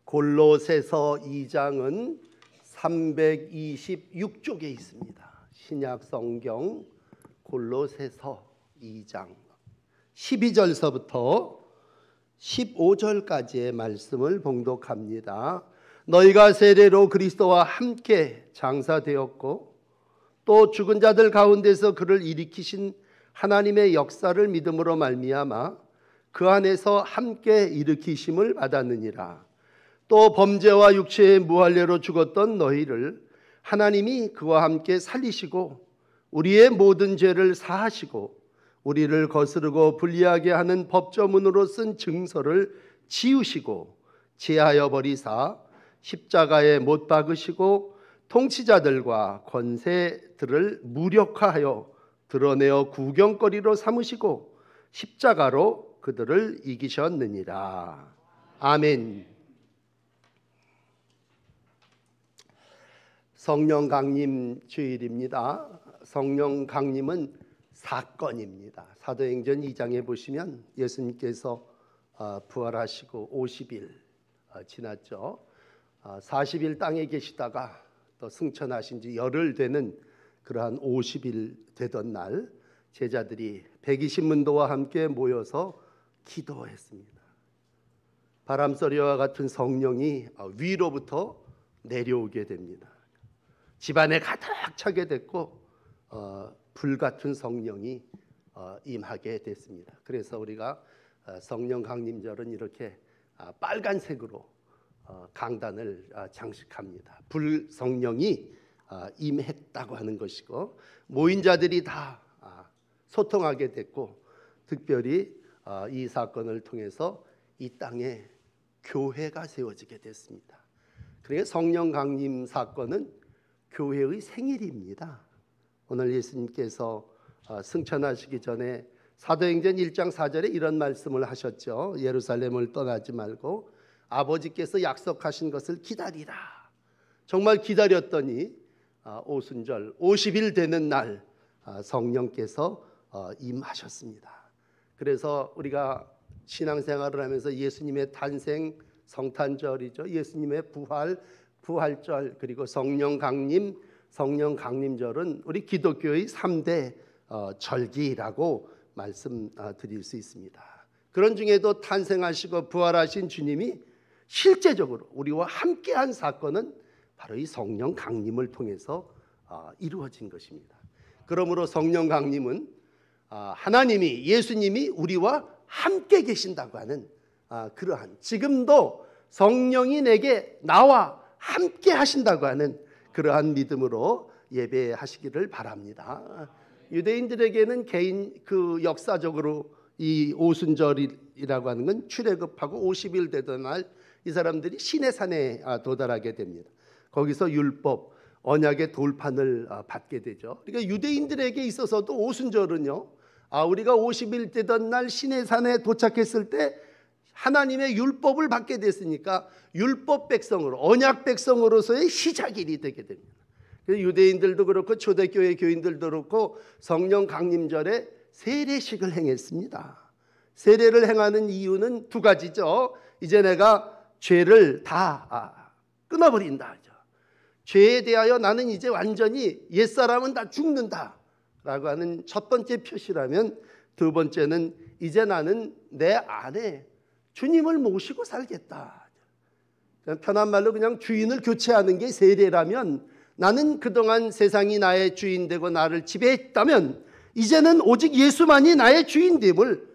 골로새서 2장은 326쪽에 있습니다. 신약 성경 골로새서 2장 12절서부터 15절까지의 말씀을 봉독합니다. 너희가 세례로 그리스도와 함께 장사되었고 또 죽은 자들 가운데서 그를 일으키신 하나님의 역사를 믿음으로 말미암아 그 안에서 함께 일으키심을 받았느니라. 또 범죄와 육체의 무할례로 죽었던 너희를 하나님이 그와 함께 살리시고 우리의 모든 죄를 사하시고 우리를 거스르고 불리하게 하는 법조문으로 쓴 증서를 지우시고 제하여 버리사 십자가에 못 박으시고 통치자들과 권세들을 무력화하여 드러내어 구경거리로 삼으시고 십자가로 그들을 이기셨느니라. 아멘. 성령 강림 주일입니다. 성령 강림은 사건입니다. 사도행전 2장에 보시면 예수님께서 부활하시고 50일 지났죠. 40일 땅에 계시다가 또 승천하신 지 열흘 되는 그러한 50일 되던 날 제자들이 120문도와 함께 모여서 기도했습니다. 바람소리와 같은 성령이 위로부터 내려오게 됩니다. 집안에 가득 차게 됐고 불같은 성령이 임하게 됐습니다. 그래서 우리가 성령 강림절은 이렇게 빨간색으로 강단을 장식합니다. 불성령이 임했다고 하는 것이고 모인 자들이 다 소통하게 됐고 특별히 이 사건을 통해서 이 땅에 교회가 세워지게 됐습니다. 그러니까 성령 강림 사건은 교회의 생일입니다. 오늘 예수님께서 승천하시기 전에 사도행전 1장 4절에 이런 말씀을 하셨죠. 예루살렘을 떠나지 말고 아버지께서 약속하신 것을 기다리라. 정말 기다렸더니 오순절 50일 되는 날 성령께서 임하셨습니다. 그래서 우리가 신앙생활을 하면서 예수님의 탄생 성탄절이죠. 예수님의 부활절 그리고 성령 강림절은 우리 기독교의 3대 절기라고 말씀드릴 수 있습니다. 그런 중에도 탄생하시고 부활하신 주님이 실제적으로 우리와 함께한 사건은 바로 이 성령 강림을 통해서 이루어진 것입니다. 그러므로 성령 강림은 하나님이 예수님이 우리와 함께 계신다고 하는 그러한 지금도 성령이 내게 나와 함께 하신다고 하는 그러한 믿음으로 예배하시기를 바랍니다. 유대인들에게는 개인 역사적으로 이 오순절이라고 하는 건 출애굽하고 50일 되던 날 이 사람들이 시내산에 도달하게 됩니다. 거기서 율법 언약의 돌판을 받게 되죠. 그러니까 유대인들에게 있어서도 오순절은요, 우리가 50일 되던 날 시내산에 도착했을 때 하나님의 율법을 받게 됐으니까 율법 백성으로 언약 백성으로서의 시작일이 되게 됩니다. 유대인들도 그렇고 초대교회 교인들도 그렇고 성령 강림절에 세례식을 행했습니다. 세례를 행하는 이유는 두 가지죠. 이제 내가 죄를 다 끊어버린다. 죄에 대하여 나는 이제 완전히 옛사람은 다 죽는다 라고 하는 첫 번째 표시라면, 두 번째는 이제 나는 내 안에 주님을 모시고 살겠다. 편한 말로 그냥 주인을 교체하는 게 세례라면, 나는 그동안 세상이 나의 주인 되고 나를 지배했다면 이제는 오직 예수만이 나의 주인됨을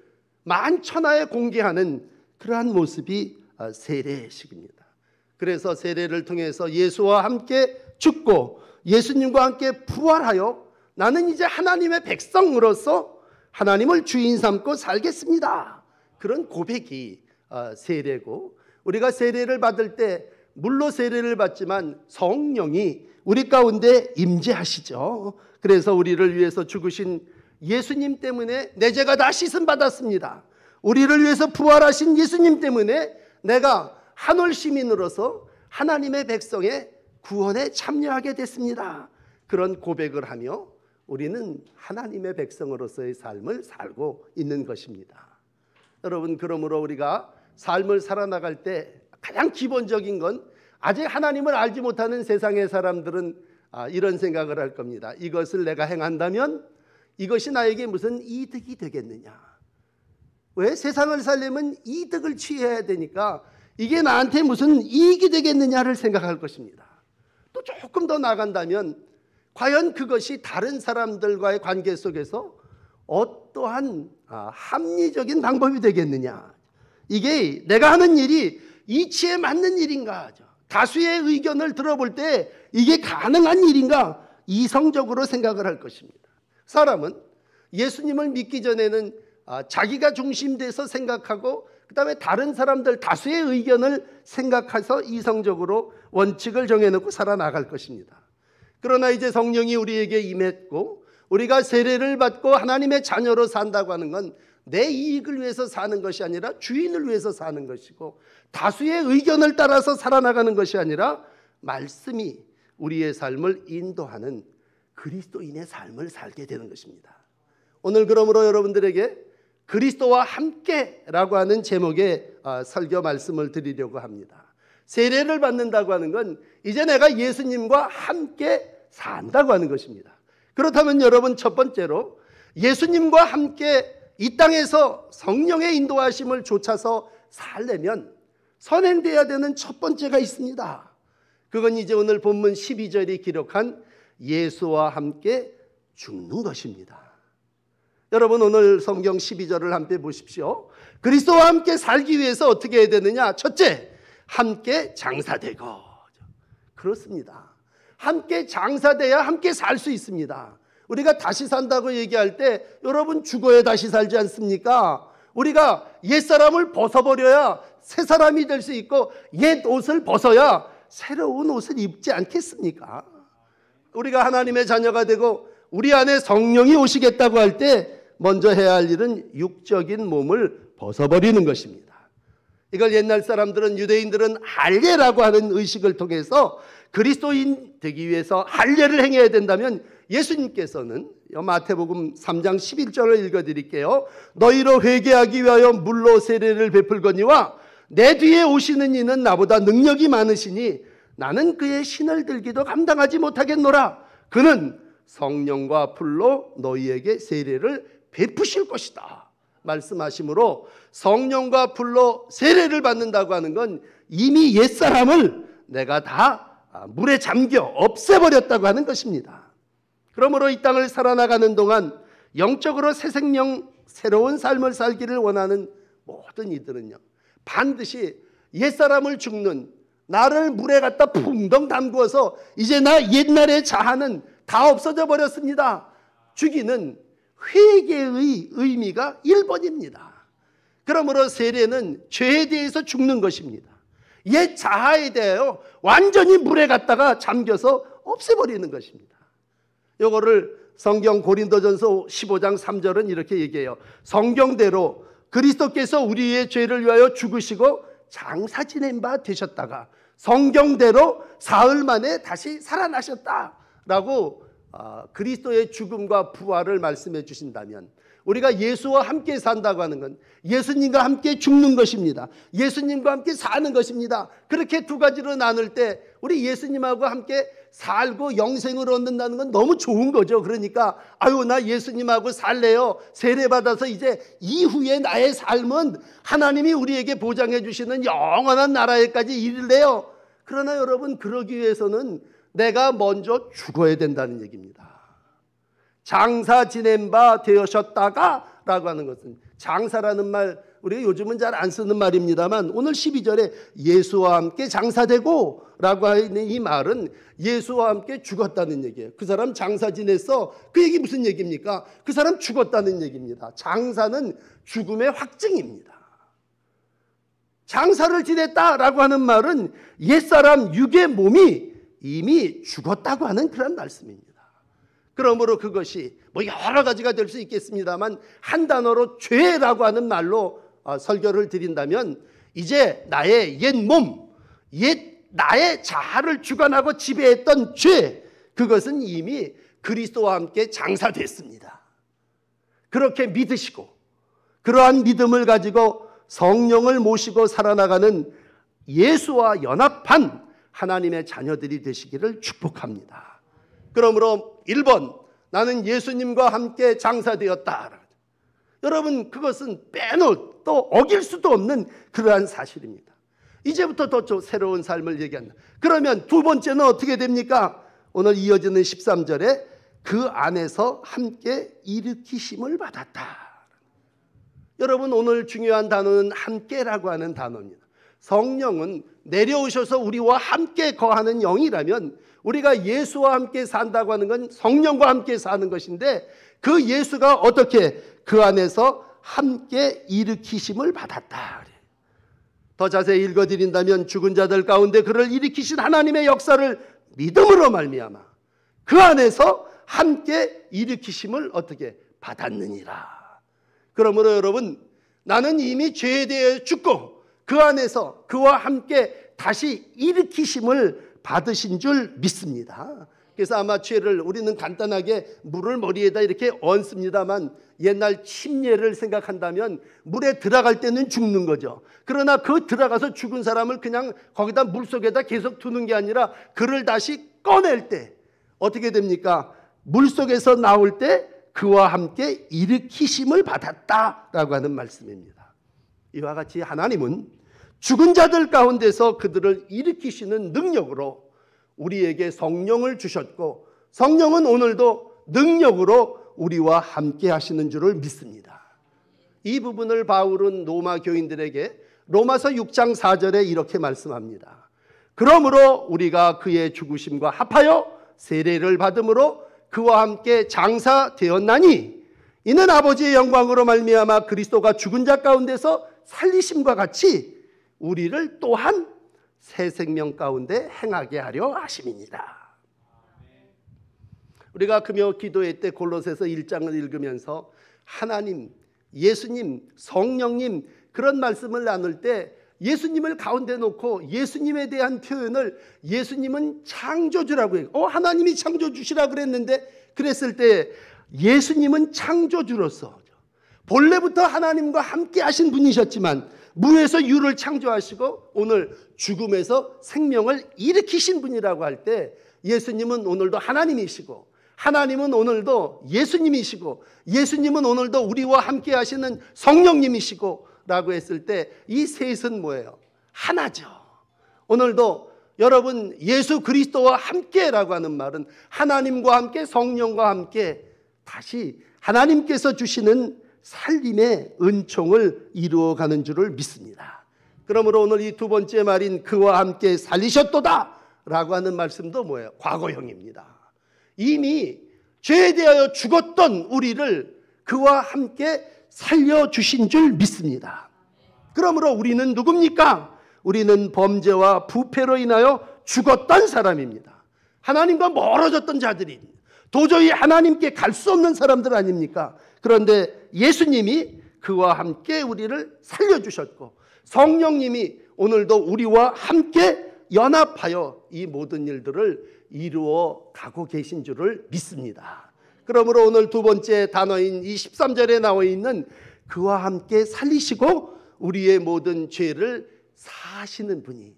만천하에 공개하는 그러한 모습이 세례식입니다. 그래서 세례를 통해서 예수와 함께 죽고 예수님과 함께 부활하여 나는 이제 하나님의 백성으로서 하나님을 주인 삼고 살겠습니다. 그런 고백이 세례고, 우리가 세례를 받을 때 물로 세례를 받지만 성령이 우리 가운데 임재하시죠. 그래서 우리를 위해서 죽으신 예수님 때문에 내 죄가 다 씻음 받았습니다. 우리를 위해서 부활하신 예수님 때문에 내가 한올 시민으로서 하나님의 백성의 구원에 참여하게 됐습니다. 그런 고백을 하며 우리는 하나님의 백성으로서의 삶을 살고 있는 것입니다. 여러분, 그러므로 우리가 삶을 살아나갈 때 가장 기본적인 건 아직 하나님을 알지 못하는 세상의 사람들은 이런 생각을 할 겁니다. 이것을 내가 행한다면 이것이 나에게 무슨 이득이 되겠느냐. 왜? 세상을 살려면 이득을 취해야 되니까 이게 나한테 무슨 이익이 되겠느냐를 생각할 것입니다. 또 조금 더 나간다면 과연 그것이 다른 사람들과의 관계 속에서 어떠한 합리적인 방법이 되겠느냐. 이게 내가 하는 일이 이치에 맞는 일인가, 다수의 의견을 들어볼 때 이게 가능한 일인가, 이성적으로 생각을 할 것입니다. 사람은 예수님을 믿기 전에는 자기가 중심돼서 생각하고 그 다음에 다른 사람들 다수의 의견을 생각해서 이성적으로 원칙을 정해놓고 살아나갈 것입니다. 그러나 이제 성령이 우리에게 임했고 우리가 세례를 받고 하나님의 자녀로 산다고 하는 건 내 이익을 위해서 사는 것이 아니라 주인을 위해서 사는 것이고 다수의 의견을 따라서 살아나가는 것이 아니라 말씀이 우리의 삶을 인도하는 그리스도인의 삶을 살게 되는 것입니다. 오늘 그러므로 여러분들에게 그리스도와 함께라고 하는 제목의 설교 말씀을 드리려고 합니다. 세례를 받는다고 하는 건 이제 내가 예수님과 함께 산다고 하는 것입니다. 그렇다면 여러분, 첫 번째로 예수님과 함께 이 땅에서 성령의 인도하심을 좇아서 살려면 선행되어야 되는 첫 번째가 있습니다. 그건 이제 오늘 본문 12절이 기록한 예수와 함께 죽는 것입니다. 여러분, 오늘 성경 12절을 함께 보십시오. 그리스도와 함께 살기 위해서 어떻게 해야 되느냐? 첫째, 함께 장사되고. 그렇습니다. 함께 장사돼야 함께 살 수 있습니다. 우리가 다시 산다고 얘기할 때 여러분, 죽어야 다시 살지 않습니까? 우리가 옛사람을 벗어버려야 새 사람이 될 수 있고 옛 옷을 벗어야 새로운 옷을 입지 않겠습니까? 우리가 하나님의 자녀가 되고 우리 안에 성령이 오시겠다고 할 때 먼저 해야 할 일은 육적인 몸을 벗어버리는 것입니다. 이걸 옛날 사람들은, 유대인들은 할례라고 하는 의식을 통해서 그리스도인 되기 위해서 할례를 행해야 된다면 예수님께서는 마태복음 3장 11절을 읽어드릴게요. 너희로 회개하기 위하여 물로 세례를 베풀거니와 내 뒤에 오시는 이는 나보다 능력이 많으시니 나는 그의 신을 들기도 감당하지 못하겠노라. 그는 성령과 불로 너희에게 세례를 베푸실 것이다 말씀하시므로, 성령과 불로 세례를 받는다고 하는 건 이미 옛사람을 내가 다 물에 잠겨 없애버렸다고 하는 것입니다. 그러므로 이 땅을 살아나가는 동안 영적으로 새 생명, 새로운 삶을 살기를 원하는 모든 이들은요, 반드시 옛사람을 죽는, 나를 물에 갖다 붕덩 담그어서 이제 나 옛날의 자아는 다 없어져 버렸습니다, 죽이는 회개의 의미가 1번입니다. 그러므로 세례는 죄에 대해서 죽는 것입니다. 옛 자아에 대하여 완전히 물에 갖다가 잠겨서 없애버리는 것입니다. 이거를 성경 고린도전서 15장 3절은 이렇게 얘기해요. 성경대로 그리스도께서 우리의 죄를 위하여 죽으시고 장사 지낸 바 되셨다가 성경대로 사흘 만에 다시 살아나셨다라고 그리스도의 죽음과 부활을 말씀해 주신다면, 우리가 예수와 함께 산다고 하는 건 예수님과 함께 죽는 것입니다. 예수님과 함께 사는 것입니다. 그렇게 두 가지로 나눌 때 우리 예수님하고 함께 살고 영생을 얻는다는 건 너무 좋은 거죠. 그러니까 나 예수님하고 살래요. 세례받아서 이제 이후에 나의 삶은 하나님이 우리에게 보장해 주시는 영원한 나라에까지 이르래요. 그러나 여러분, 그러기 위해서는 내가 먼저 죽어야 된다는 얘기입니다. 장사 지낸 바 되셨다가 라고 하는 것은, 장사라는 말 우리가 요즘은 잘 안 쓰는 말입니다만 오늘 12절에 예수와 함께 장사되고 라고 하는 이 말은 예수와 함께 죽었다는 얘기예요. 그 사람 장사 지냈어, 그 얘기 무슨 얘기입니까? 그 사람 죽었다는 얘기입니다. 장사는 죽음의 확증입니다. 장사를 지냈다라고 하는 말은 옛사람 육의 몸이 이미 죽었다고 하는 그런 말씀입니다. 그러므로 그것이 여러 가지가 될 수 있겠습니다만 한 단어로 죄라고 하는 말로 설교를 드린다면, 이제 나의 옛 몸, 나의 자아를 주관하고 지배했던 죄, 그것은 이미 그리스도와 함께 장사됐습니다. 그렇게 믿으시고 그러한 믿음을 가지고 성령을 모시고 살아나가는 예수와 연합한 하나님의 자녀들이 되시기를 축복합니다. 그러므로 1번, 나는 예수님과 함께 장사되었다. 여러분, 그것은 빼놓을 또 어길 수도 없는 그러한 사실입니다. 이제부터 더 새로운 삶을 얘기한다. 그러면 두 번째는 어떻게 됩니까? 오늘 이어지는 13절에 그 안에서 함께 일으키심을 받았다. 여러분, 오늘 중요한 단어는 함께라고 하는 단어입니다. 성령은 내려오셔서 우리와 함께 거하는 영이라면 우리가 예수와 함께 산다고 하는 건 성령과 함께 사는 것인데, 그 예수가 어떻게 그 안에서 함께 일으키심을 받았다. 더 자세히 읽어드린다면 죽은 자들 가운데 그를 일으키신 하나님의 역사를 믿음으로 말미암아 그 안에서 함께 일으키심을 어떻게 받았느니라. 그러므로 여러분, 나는 이미 죄에 대해 죽고 그 안에서 그와 함께 다시 일으키심을 받으신 줄 믿습니다. 그래서 아마 죄를 우리는 간단하게 물을 머리에다 이렇게 얹습니다만, 옛날 침례를 생각한다면 물에 들어갈 때는 죽는 거죠. 그러나 그 들어가서 죽은 사람을 그냥 거기다 물속에다 계속 두는 게 아니라 그를 다시 꺼낼 때 어떻게 됩니까? 물속에서 나올 때 그와 함께 일으키심을 받았다라고 하는 말씀입니다. 이와 같이 하나님은 죽은 자들 가운데서 그들을 일으키시는 능력으로 우리에게 성령을 주셨고, 성령은 오늘도 능력으로 우리와 함께 하시는 줄을 믿습니다. 이 부분을 바울은 로마 교인들에게 로마서 6장 4절에 이렇게 말씀합니다. 그러므로 우리가 그의 죽으심과 합하여 세례를 받음으로 그와 함께 장사되었나니 이는 아버지의 영광으로 말미암아 그리스도가 죽은 자 가운데서 살리심과 같이 우리를 또한 새 생명 가운데 행하게 하려 하심이니라. 우리가 금요 기도회 때 골로새서 1장을 읽으면서 하나님, 예수님, 성령님 그런 말씀을 나눌 때 예수님을 가운데 놓고 예수님에 대한 표현을 예수님은 창조주라고 해요. 하나님이 창조주시라 그랬는데, 그랬을 때 예수님은 창조주로서 본래부터 하나님과 함께 하신 분이셨지만 무에서 유를 창조하시고 오늘 죽음에서 생명을 일으키신 분이라고 할 때, 예수님은 오늘도 하나님이시고 하나님은 오늘도 예수님이시고 예수님은 오늘도 우리와 함께 하시는 성령님이시고 라고 했을 때 이 셋은 뭐예요? 하나죠. 오늘도 여러분 예수 그리스도와 함께라고 하는 말은 하나님과 함께 성령과 함께 다시 하나님께서 주시는 살림의 은총을 이루어가는 줄을 믿습니다. 그러므로 오늘 이 두 번째 말인 그와 함께 살리셨도다 라고 하는 말씀도 뭐예요? 과거형입니다. 이미 죄에 대하여 죽었던 우리를 그와 함께 살려주신 줄 믿습니다. 그러므로 우리는 누굽니까? 우리는 범죄와 부패로 인하여 죽었던 사람입니다. 하나님과 멀어졌던 자들이, 도저히 하나님께 갈 수 없는 사람들 아닙니까? 그런데 예수님이 그와 함께 우리를 살려주셨고 성령님이 오늘도 우리와 함께 연합하여 이 모든 일들을 이루어 가고 계신 줄을 믿습니다. 그러므로 오늘 두 번째 단어인 이 13절에 나와 있는 그와 함께 살리시고 우리의 모든 죄를 사하시는 분이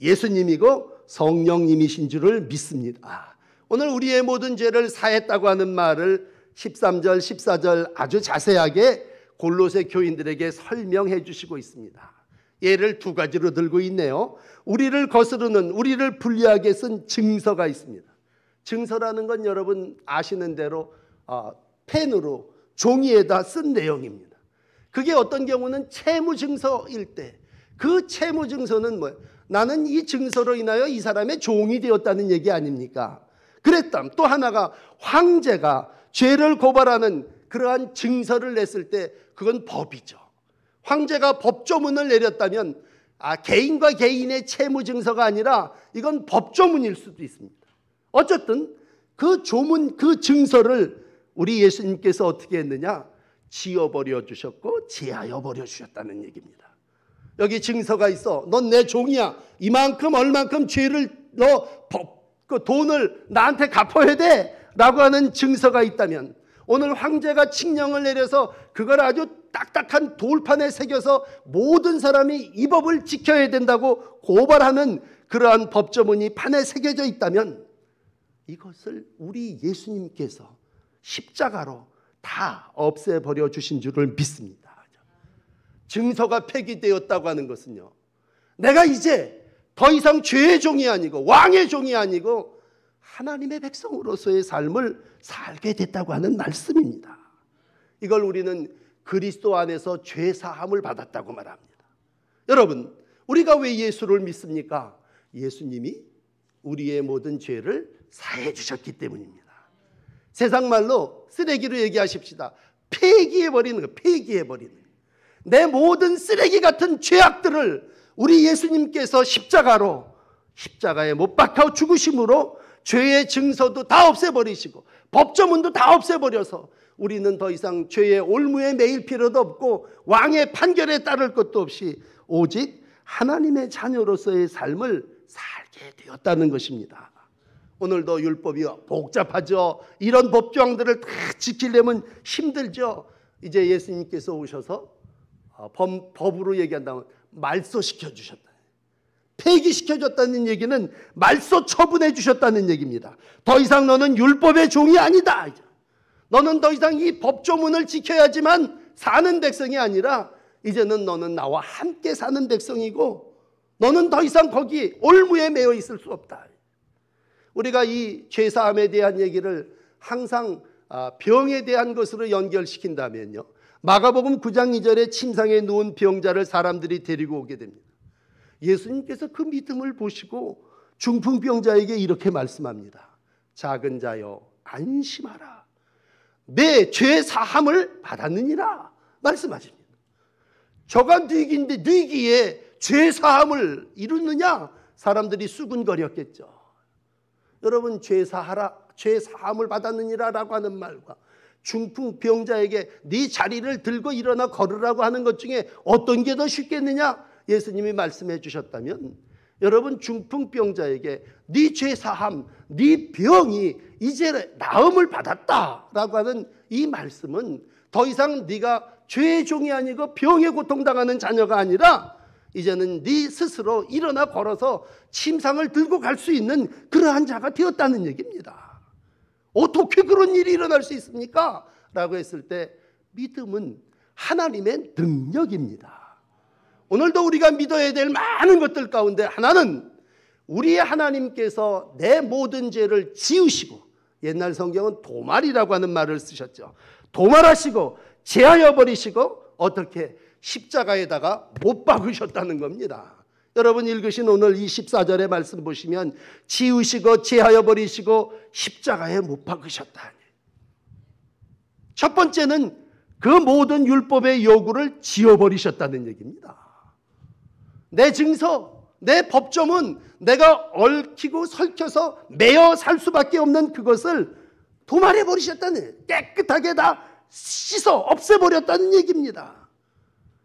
예수님이고 성령님이신 줄을 믿습니다. 오늘 우리의 모든 죄를 사했다고 하는 말을 13절, 14절 아주 자세하게 골로새 교인들에게 설명해 주시고 있습니다. 예를 두 가지로 들고 있네요. 우리를 거스르는, 우리를 불리하게 쓴 증서가 있습니다. 증서라는 건 여러분 아시는 대로 펜으로 종이에다 쓴 내용입니다. 그게 어떤 경우는 채무증서일 때, 그 채무증서는 뭐예요? 나는 이 증서로 인하여 이 사람의 종이 되었다는 얘기 아닙니까? 그랬다면 또 하나가 황제가 죄를 고발하는 그러한 증서를 냈을 때 그건 법이죠. 황제가 법조문을 내렸다면 개인과 개인의 채무증서가 아니라 이건 법조문일 수도 있습니다. 어쨌든 그 조문, 그 증서를 우리 예수님께서 어떻게 했느냐? 지어버려 주셨고 제하여 버려 주셨다는 얘기입니다. 여기 증서가 있어. 넌 내 종이야. 이만큼 얼만큼 죄를 그 돈을 나한테 갚아야 돼 라고 하는 증서가 있다면, 오늘 황제가 칙령을 내려서 그걸 아주 딱딱한 돌판에 새겨서 모든 사람이 이 법을 지켜야 된다고 고발하는 그러한 법조문이 판에 새겨져 있다면 이것을 우리 예수님께서 십자가로 다 없애버려 주신 줄을 믿습니다. 증서가 폐기되었다고 하는 것은요, 내가 이제 더 이상 죄의 종이 아니고 왕의 종이 아니고 하나님의 백성으로서의 삶을 살게 됐다고 하는 말씀입니다. 이걸 우리는 그리스도 안에서 죄 사함을 받았다고 말합니다. 여러분, 우리가 왜 예수를 믿습니까? 예수님이 우리의 모든 죄를 사해 주셨기 때문입니다. 세상 말로 쓰레기로 얘기하십시다. 폐기해버리는 거, 폐기해버리는 거. 내 모든 쓰레기 같은 죄악들을 우리 예수님께서 십자가에 못 박혀 죽으심으로 죄의 증서도 다 없애버리시고 법조문도 다 없애버려서 우리는 더 이상 죄의 올무에 매일 필요도 없고 왕의 판결에 따를 것도 없이 오직 하나님의 자녀로서의 삶을 살게 되었다는 것입니다. 오늘도 율법이 복잡하죠. 이런 법조항들을 다 지키려면 힘들죠. 이제 예수님께서 오셔서 법으로 얘기한다면 말소시켜 주셨다. 폐기시켜 줬다는 얘기는 말소 처분해 주셨다는 얘기입니다. 더 이상 너는 율법의 종이 아니다. 너는 더 이상 이 법조문을 지켜야지만 사는 백성이 아니라 이제는 너는 나와 함께 사는 백성이고 너는 더 이상 거기 올무에 매여 있을 수 없다. 우리가 이 죄사함에 대한 얘기를 항상 병에 대한 것으로 연결시킨다면요, 마가복음 9장 2절에 침상에 누운 병자를 사람들이 데리고 오게 됩니다. 예수님께서 그 믿음을 보시고 중풍병자에게 이렇게 말씀합니다. 작은 자여 안심하라. 내 죄 사함을 받았느니라 말씀하십니다. 저가 뉘기인데 뉘기에 죄 사함을 이루느냐? 사람들이 수군거렸겠죠. 여러분, 죄 사함을 받았느니라라고 하는 말과 중풍병자에게 네 자리를 들고 일어나 걸으라고 하는 것 중에 어떤 게 더 쉽겠느냐? 예수님이 말씀해 주셨다면 여러분, 중풍병자에게 네 죄 사함, 네 병이 이제 나음을 받았다라고 하는 이 말씀은 더 이상 네가 죄의 종이 아니고 병에 고통당하는 자녀가 아니라 이제는 네 스스로 일어나 걸어서 침상을 들고 갈 수 있는 그러한 자가 되었다는 얘기입니다. 어떻게 그런 일이 일어날 수 있습니까? 라고 했을 때 믿음은 하나님의 능력입니다. 오늘도 우리가 믿어야 될 많은 것들 가운데 하나는 우리의 하나님께서 내 모든 죄를 지우시고, 옛날 성경은 도말이라고 하는 말을 쓰셨죠. 도말하시고 제하여 버리시고 어떻게 십자가에다가 못 박으셨다는 겁니다. 여러분 읽으신 오늘 이 14절의 말씀 보시면 지우시고 제하여 버리시고 십자가에 못 박으셨다. 첫 번째는 그 모든 율법의 요구를 지워버리셨다는 얘기입니다. 내 증서, 내 법조문, 내가 얽히고 설켜서 매어 살 수밖에 없는 그것을 도말해버리셨다는, 깨끗하게 다 씻어 없애버렸다는 얘기입니다.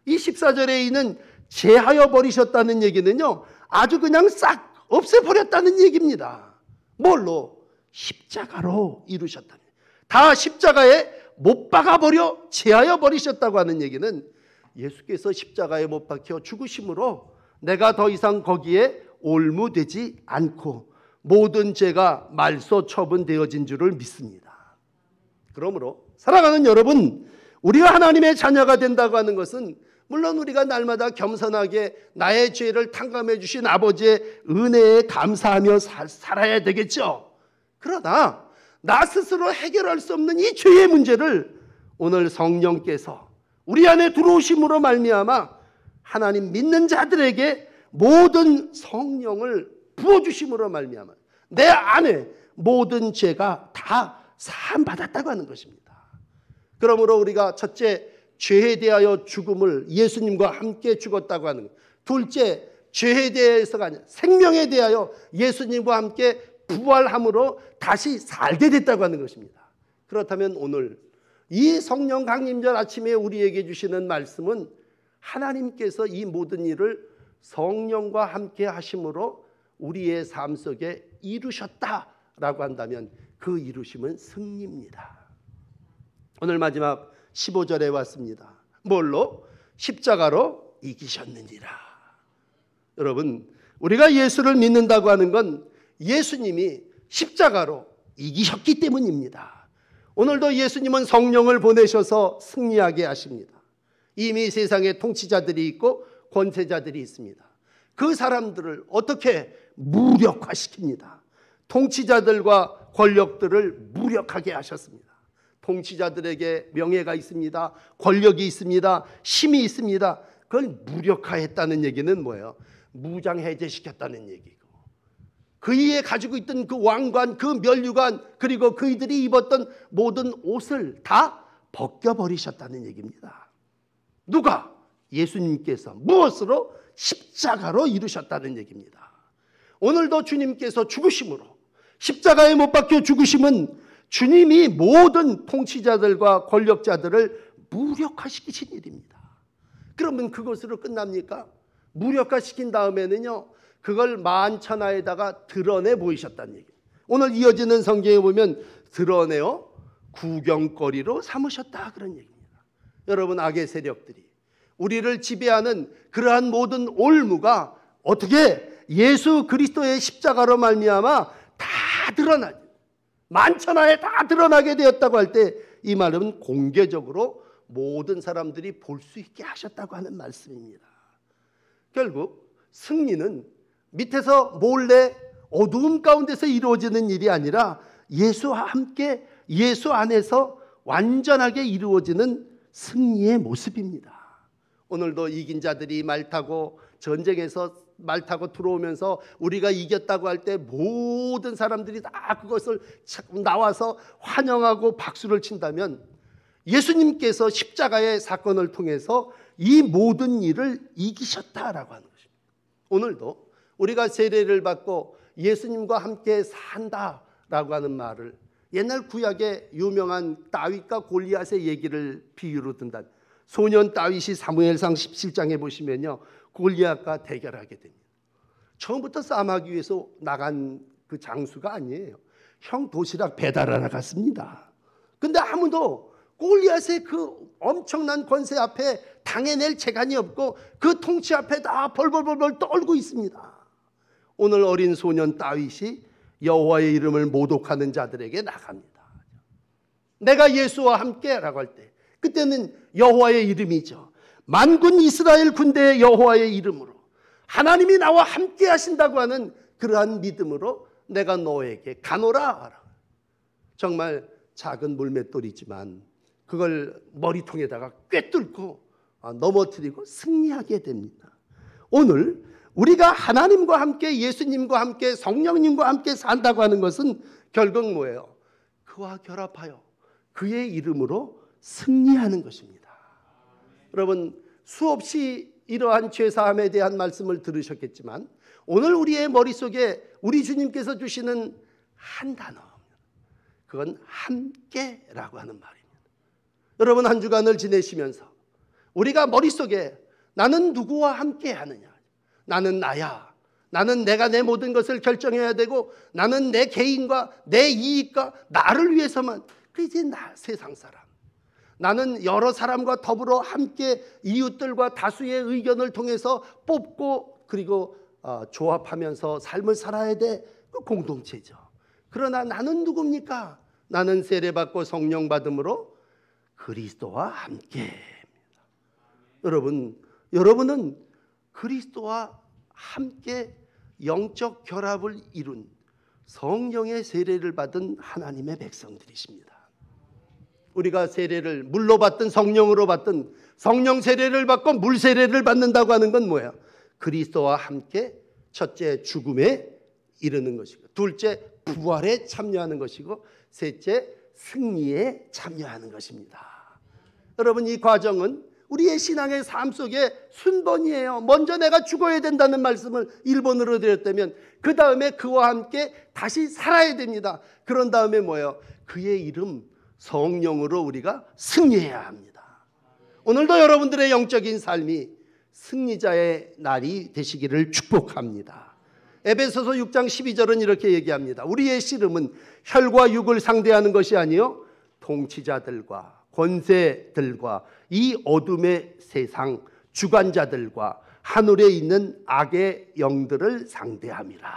이 14절에 있는 제하여 버리셨다는 얘기는요, 아주 그냥 싹 없애버렸다는 얘기입니다. 뭘로? 십자가로 이루셨다는, 다 십자가에 못 박아버려 제하여 버리셨다고 하는 얘기는 예수께서 십자가에 못 박혀 죽으심으로 내가 더 이상 거기에 올무되지 않고 모든 죄가 말소 처분되어진 줄을 믿습니다. 그러므로 사랑하는 여러분, 우리가 하나님의 자녀가 된다고 하는 것은 물론 우리가 날마다 겸손하게 나의 죄를 탕감해 주신 아버지의 은혜에 감사하며 살아야 되겠죠. 그러나 나 스스로 해결할 수 없는 이 죄의 문제를 오늘 성령께서 우리 안에 들어오심으로 말미암아 하나님 믿는 자들에게 모든 성령을 부어주심으로 말미암아 내 안에 모든 죄가 다 사함받았다고 하는 것입니다. 그러므로 우리가 첫째, 죄에 대하여 죽음을 예수님과 함께 죽었다고 하는 것. 둘째, 죄에 대해서가 아니라 생명에 대하여 예수님과 함께 부활함으로 다시 살게 됐다고 하는 것입니다. 그렇다면 오늘 이 성령 강림절 아침에 우리에게 주시는 말씀은 하나님께서 이 모든 일을 성령과 함께 하심으로 우리의 삶 속에 이루셨다라고 한다면 그 이루심은 승리입니다. 오늘 마지막 15절에 왔습니다. 뭘로? 십자가로 이기셨느니라. 여러분, 우리가 예수를 믿는다고 하는 건 예수님이 십자가로 이기셨기 때문입니다. 오늘도 예수님은 성령을 보내셔서 승리하게 하십니다. 이미 세상에 통치자들이 있고 권세자들이 있습니다. 그 사람들을 어떻게 무력화시킵니다. 통치자들과 권력들을 무력하게 하셨습니다. 통치자들에게 명예가 있습니다. 권력이 있습니다. 힘이 있습니다. 그걸 무력화했다는 얘기는 뭐예요? 무장해제시켰다는 얘기고, 그이에 가지고 있던 그 왕관, 그 면류관, 그리고 그이들이 입었던 모든 옷을 다 벗겨버리셨다는 얘기입니다. 누가? 예수님께서. 무엇으로? 십자가로 이루셨다는 얘기입니다. 오늘도 주님께서 죽으심으로, 십자가에 못 박혀 죽으심은 주님이 모든 통치자들과 권력자들을 무력화시키신 일입니다. 그러면 그것으로 끝납니까? 무력화시킨 다음에는요, 그걸 만천하에다가 드러내 보이셨다는 얘기예요. 오늘 이어지는 성경에 보면 드러내어 구경거리로 삼으셨다, 그런 얘기입니다. 여러분, 악의 세력들이 우리를 지배하는 그러한 모든 올무가 어떻게 예수 그리스도의 십자가로 말미암아 다 드러나죠. 만천하에 다 드러나게 되었다고 할 때 이 말은 공개적으로 모든 사람들이 볼 수 있게 하셨다고 하는 말씀입니다. 결국 승리는 밑에서 몰래 어두움 가운데서 이루어지는 일이 아니라 예수와 함께 예수 안에서 완전하게 이루어지는 승리의 모습입니다. 오늘도 이긴 자들이 말 타고 전쟁에서 말 타고 들어오면서 우리가 이겼다고 할 때 모든 사람들이 다 그것을 나와서 환영하고 박수를 친다면 예수님께서 십자가의 사건을 통해서 이 모든 일을 이기셨다라고 하는 것입니다. 오늘도 우리가 세례를 받고 예수님과 함께 산다라고 하는 말을 옛날 구약의 유명한 다윗과 골리앗의 얘기를 비유로 든다. 소년 다윗이 사무엘상 17장에 보시면요, 골리앗과 대결하게 됩니다. 처음부터 싸움하기 위해서 나간 그 장수가 아니에요. 형 도시락 배달하러 갔습니다. 근데 아무도 골리앗의 그 엄청난 권세 앞에 당해낼 재간이 없고 그 통치 앞에 다 벌벌벌 떨고 있습니다. 오늘 어린 소년 다윗이 여호와의 이름을 모독하는 자들에게 나갑니다. 내가 예수와 함께라고 할 때 그때는 여호와의 이름이죠. 만군 이스라엘 군대의 여호와의 이름으로 하나님이 나와 함께 하신다고 하는 그러한 믿음으로 내가 너에게 가노라. 정말 작은 물맷돌이지만 그걸 머리통에다가 꿰뚫고 넘어뜨리고 승리하게 됩니다. 오늘 우리가 하나님과 함께 예수님과 함께 성령님과 함께 산다고 하는 것은 결국 뭐예요? 그와 결합하여 그의 이름으로 승리하는 것입니다. 여러분, 수없이 이러한 죄사함에 대한 말씀을 들으셨겠지만 오늘 우리의 머릿속에 우리 주님께서 주시는 한 단어, 그건 함께라고 하는 말입니다. 여러분, 한 주간을 지내시면서 우리가 머릿속에 나는 누구와 함께 하느냐, 나는 나야, 나는 내가 내 모든 것을 결정해야 되고 나는 내 개인과 내 이익과 나를 위해서만, 그게 나 세상 사람, 나는 여러 사람과 더불어 함께 이웃들과 다수의 의견을 통해서 뽑고 그리고 조합하면서 삶을 살아야 돼. 그 공동체죠. 그러나 나는 누굽니까? 나는 세례받고 성령 받음으로 그리스도와 함께입니다. 여러분은 그리스도와 함께 영적 결합을 이룬 성령의 세례를 받은 하나님의 백성들이십니다. 우리가 세례를 물로 받든 성령으로 받든 성령 세례를 받고 물 세례를 받는다고 하는 건 뭐예요? 그리스도와 함께 첫째 죽음에 이르는 것이고, 둘째 부활에 참여하는 것이고, 셋째 승리에 참여하는 것입니다. 여러분, 이 과정은 우리의 신앙의 삶 속에 순번이에요. 먼저 내가 죽어야 된다는 말씀을 1번으로 드렸다면 그 다음에 그와 함께 다시 살아야 됩니다. 그런 다음에 뭐예요? 그의 이름 성령으로 우리가 승리해야 합니다. 오늘도 여러분들의 영적인 삶이 승리자의 날이 되시기를 축복합니다. 에베소서 6장 12절은 이렇게 얘기합니다. 우리의 씨름은 혈과 육을 상대하는 것이 아니요 통치자들과 권세들과 이 어둠의 세상 주관자들과 하늘에 있는 악의 영들을 상대함이라.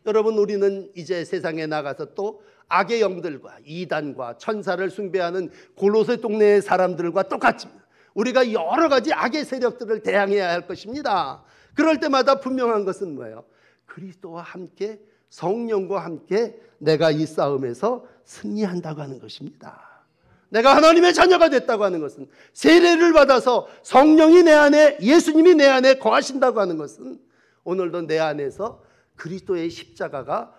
여러분, 우리는 이제 세상에 나가서 또 악의 영들과 이단과 천사를 숭배하는 골로새 동네의 사람들과 똑같습니다. 우리가 여러 가지 악의 세력들을 대항해야 할 것입니다. 그럴 때마다 분명한 것은 뭐예요? 그리스도와 함께, 성령과 함께 내가 이 싸움에서 승리한다고 하는 것입니다. 내가 하나님의 자녀가 됐다고 하는 것은, 세례를 받아서 성령이 내 안에, 예수님이 내 안에 거하신다고 하는 것은 오늘도 내 안에서 그리스도의 십자가가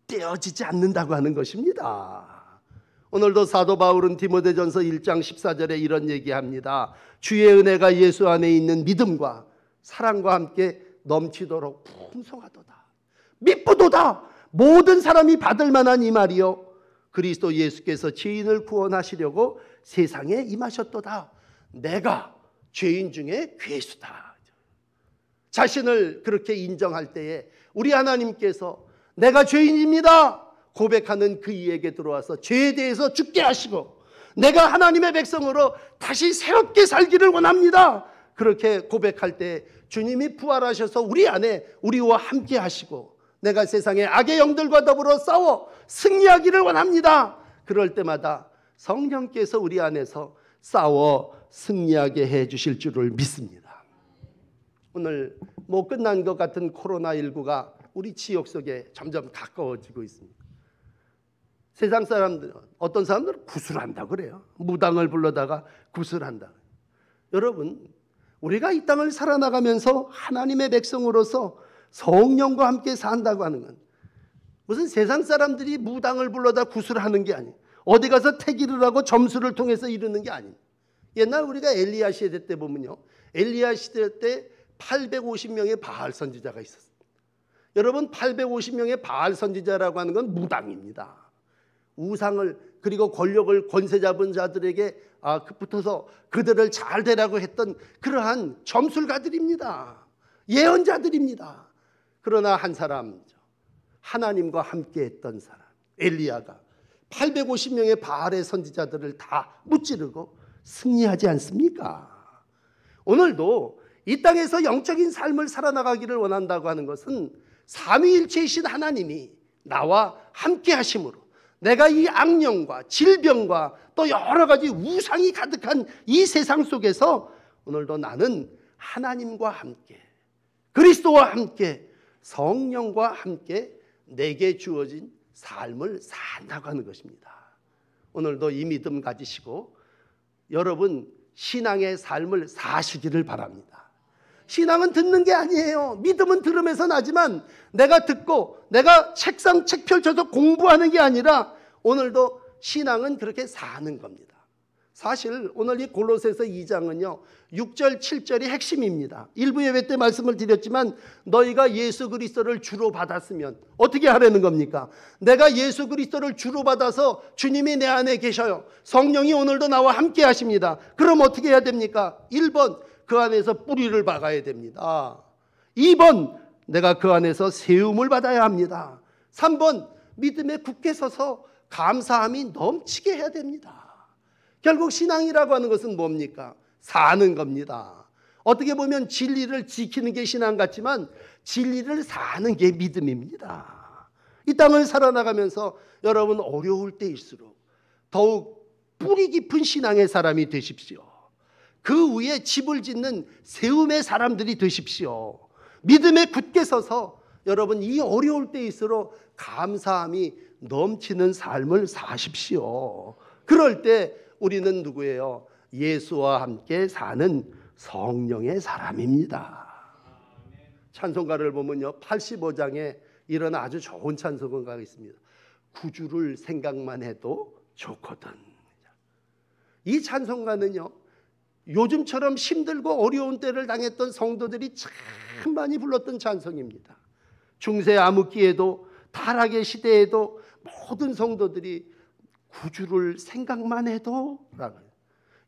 헛되어지지 않는다고 하는 것입니다. 오늘도 사도 바울은 디모데전서 1장 14절에 이런 얘기합니다. 주의 은혜가 예수 안에 있는 믿음과 사랑과 함께 넘치도록 풍성하도다. 미쁘도다. 모든 사람이 받을 만한 이 말이요, 그리스도 예수께서 죄인을 구원하시려고 세상에 임하셨도다. 내가 죄인 중에 괴수다. 자신을 그렇게 인정할 때에 우리 하나님께서 내가 죄인입니다 고백하는 그 이에게 들어와서 죄에 대해서 죽게 하시고, 내가 하나님의 백성으로 다시 새롭게 살기를 원합니다 그렇게 고백할 때 주님이 부활하셔서 우리 안에 우리와 함께 하시고, 내가 세상의 악의 영들과 더불어 싸워 승리하기를 원합니다. 그럴 때마다 성령께서 우리 안에서 싸워 승리하게 해 주실 줄을 믿습니다. 오늘 끝난 것 같은 코로나19가 우리 지역 속에 점점 가까워지고 있습니다. 세상 사람들은, 어떤 사람들은 구슬한다고 그래요. 무당을 불러다가 구슬한다. 여러분, 우리가 이 땅을 살아나가면서 하나님의 백성으로서 성령과 함께 산다고 하는 건 무슨 세상 사람들이 무당을 불러다 구슬하는 게 아니에요. 어디 가서 태기를 하고 점수를 통해서 이루는 게 아니에요. 옛날 우리가 엘리야 시대 때 보면요, 엘리야 시대 때 850명의 바알 선지자가 있었습니다. 여러분, 850명의 바알 선지자라고 하는 건 무당입니다. 우상을, 그리고 권력을 권세 잡은 자들에게 붙어서 그들을 잘 되라고 했던 그러한 점술가들입니다. 예언자들입니다. 그러나 한 사람, 하나님과 함께 했던 사람 엘리야가 850명의 바알의 선지자들을 다 무찌르고 승리하지 않습니까? 오늘도 이 땅에서 영적인 삶을 살아나가기를 원한다고 하는 것은 삼위일체이신 하나님이 나와 함께 하심으로, 내가 이 악령과 질병과 또 여러 가지 우상이 가득한 이 세상 속에서 오늘도 나는 하나님과 함께, 그리스도와 함께, 성령과 함께 내게 주어진 삶을 산다고 하는 것입니다. 오늘도 이 믿음 가지시고 여러분 신앙의 삶을 사시기를 바랍니다. 신앙은 듣는 게 아니에요. 믿음은 들으면서 나지만 내가 듣고 내가 책 펼쳐서 공부하는 게 아니라 오늘도 신앙은 그렇게 사는 겁니다. 사실 오늘 이 골로새서 2장은요 6절 7절이 핵심입니다. 일부 예배 때 말씀을 드렸지만 너희가 예수 그리스도를 주로 받았으면 어떻게 하라는 겁니까? 내가 예수 그리스도를 주로 받아서 주님이 내 안에 계셔요. 성령이 오늘도 나와 함께 하십니다. 그럼 어떻게 해야 됩니까? 1번 그 안에서 뿌리를 박아야 됩니다. 2번 내가 그 안에서 세움을 받아야 합니다. 3번 믿음에 굳게 서서 감사함이 넘치게 해야 됩니다. 결국 신앙이라고 하는 것은 뭡니까? 사는 겁니다. 어떻게 보면 진리를 지키는 게 신앙 같지만 진리를 사는 게 믿음입니다. 이 땅을 살아나가면서 여러분 어려울 때일수록 더욱 뿌리 깊은 신앙의 사람이 되십시오. 그 위에 집을 짓는 세움의 사람들이 되십시오. 믿음에 굳게 서서 여러분 이 어려울 때일수록 감사함이 넘치는 삶을 사십시오. 그럴 때 우리는 누구예요? 예수와 함께 사는 성령의 사람입니다. 찬송가를 보면요 85장에 이런 아주 좋은 찬송가가 있습니다. 구주를 생각만 해도 좋거든. 이 찬송가는요 요즘처럼 힘들고 어려운 때를 당했던 성도들이 참 많이 불렀던 찬송입니다. 중세 암흑기에도 타락의 시대에도 모든 성도들이 구주를 생각만 해도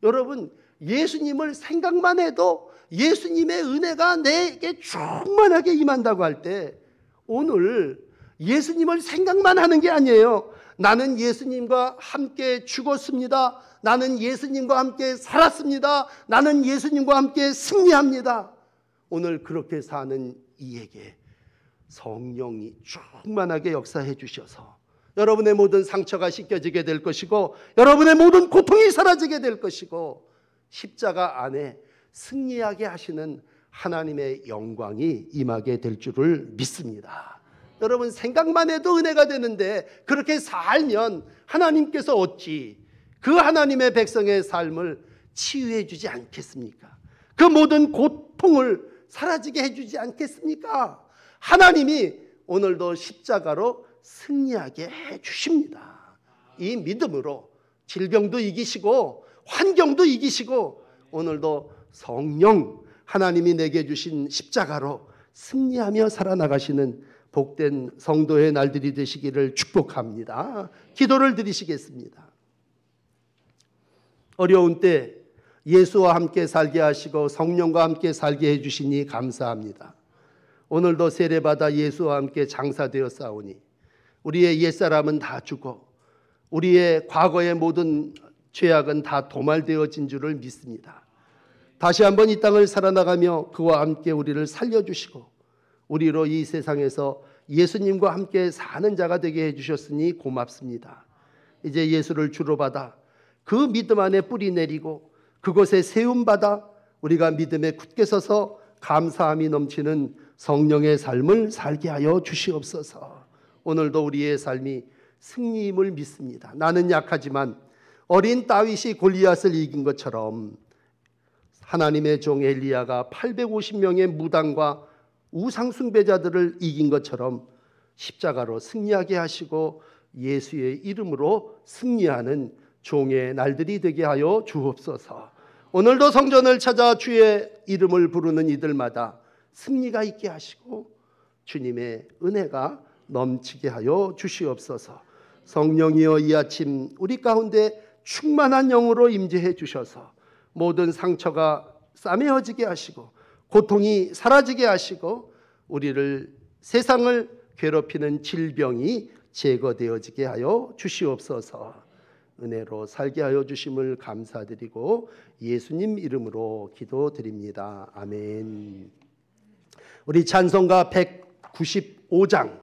여러분 예수님을 생각만 해도 예수님의 은혜가 내게 충만하게 임한다고 할 때 오늘 예수님을 생각만 하는 게 아니에요. 나는 예수님과 함께 죽었습니다. 나는 예수님과 함께 살았습니다. 나는 예수님과 함께 승리합니다. 오늘 그렇게 사는 이에게 성령이 충만하게 역사해 주셔서 여러분의 모든 상처가 씻겨지게 될 것이고 여러분의 모든 고통이 사라지게 될 것이고 십자가 안에 승리하게 하시는 하나님의 영광이 임하게 될 줄을 믿습니다. 여러분 생각만 해도 은혜가 되는데 그렇게 살면 하나님께서 어찌 그 하나님의 백성의 삶을 치유해 주지 않겠습니까? 그 모든 고통을 사라지게 해주지 않겠습니까? 하나님이 오늘도 십자가로 승리하게 해주십니다. 이 믿음으로 질병도 이기시고 환경도 이기시고 오늘도 성령 하나님이 내게 주신 십자가로 승리하며 살아나가시는 복된 성도의 날들이 되시기를 축복합니다. 기도를 드리시겠습니다. 어려운 때 예수와 함께 살게 하시고 성령과 함께 살게 해주시니 감사합니다. 오늘도 세례받아 예수와 함께 장사되어 싸우니 우리의 옛사람은 다 죽어 우리의 과거의 모든 죄악은 다 도말되어진 줄을 믿습니다. 다시 한번 이 땅을 살아나가며 그와 함께 우리를 살려주시고 우리로 이 세상에서 예수님과 함께 사는 자가 되게 해주셨으니 고맙습니다. 이제 예수를 주로 받아 그 믿음 안에 뿌리 내리고 그곳에 세움받아 우리가 믿음에 굳게 서서 감사함이 넘치는 성령의 삶을 살게 하여 주시옵소서. 오늘도 우리의 삶이 승리임을 믿습니다. 나는 약하지만 어린 다윗이 골리앗을 이긴 것처럼 하나님의 종 엘리야가 850명의 무당과 우상 숭배자들을 이긴 것처럼 십자가로 승리하게 하시고 예수의 이름으로 승리하는 종의 날들이 되게 하여 주옵소서. 오늘도 성전을 찾아 주의 이름을 부르는 이들마다 승리가 있게 하시고 주님의 은혜가 넘치게 하여 주시옵소서. 성령이여 이 아침 우리 가운데 충만한 영으로 임재해 주셔서 모든 상처가 싸매어지게 하시고 고통이 사라지게 하시고 우리를 세상을 괴롭히는 질병이 제거되어지게 하여 주시옵소서. 은혜로 살게 하여 주심을 감사드리고 예수님 이름으로 기도드립니다. 아멘. 우리 찬송가 195장